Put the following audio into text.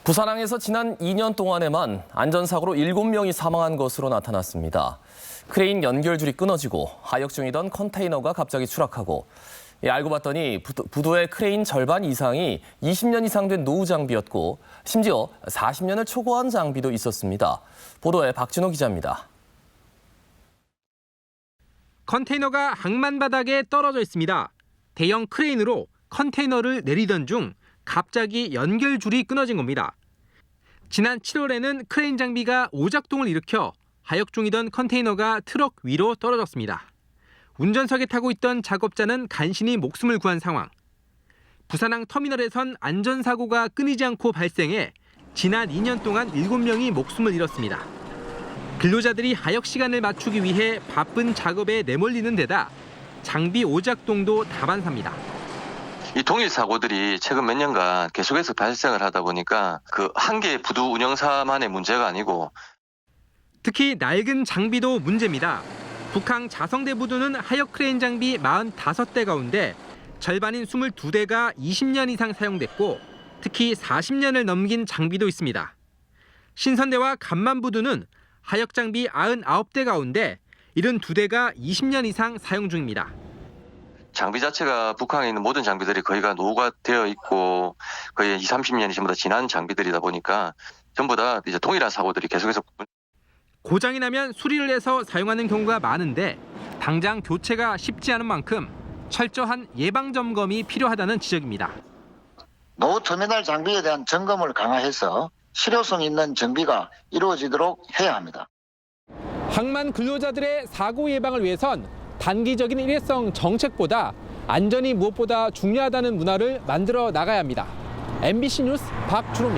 부산항에서 지난 2년 동안에만 안전사고로 7명이 사망한 것으로 나타났습니다. 크레인 연결줄이 끊어지고 하역 중이던 컨테이너가 갑자기 추락하고 알고 봤더니 부도의 크레인 절반 이상이 20년 이상 된 노후 장비였고 심지어 40년을 초과한 장비도 있었습니다. 보도에 박진호 기자입니다. 컨테이너가 항만 바닥에 떨어져 있습니다. 대형 크레인으로 컨테이너를 내리던 중 갑자기 연결줄이 끊어진 겁니다. 지난 7월에는 크레인 장비가 오작동을 일으켜 하역 중이던 컨테이너가 트럭 위로 떨어졌습니다. 운전석에 타고 있던 작업자는 간신히 목숨을 구한 상황. 부산항 터미널에선 안전사고가 끊이지 않고 발생해 지난 2년 동안 7명이 목숨을 잃었습니다. 근로자들이 하역 시간을 맞추기 위해 바쁜 작업에 내몰리는 데다 장비 오작동도 다반사입니다. 이 동일 사고들이 최근 몇 년간 계속해서 발생을 하다 보니까 그 한 개의 부두 운영사만의 문제가 아니고 특히 낡은 장비도 문제입니다. 북항 자성대 부두는 하역 크레인 장비 45대 가운데 절반인 22대가 20년 이상 사용됐고 특히 40년을 넘긴 장비도 있습니다. 신선대와 간만 부두는 하역 장비 99대 가운데 72대가 20년 이상 사용 중입니다. 장비 자체가 북한에 있는 모든 장비들이 거의가 노후가 되어 있고 거의 20, 30년이 전부 다 지난 장비들이다 보니까 전부 다 이제 동일한 사고들이 계속해서 고장이 나면 수리를 해서 사용하는 경우가 많은데 당장 교체가 쉽지 않은 만큼 철저한 예방 점검이 필요하다는 지적입니다. 노후 터미널 장비에 대한 점검을 강화해서 실효성 있는 정비가 이루어지도록 해야 합니다. 항만 근로자들의 사고 예방을 위해선 단기적인 일회성 정책보다 안전이 무엇보다 중요하다는 문화를 만들어 나가야 합니다. MBC 뉴스 박준호입니다.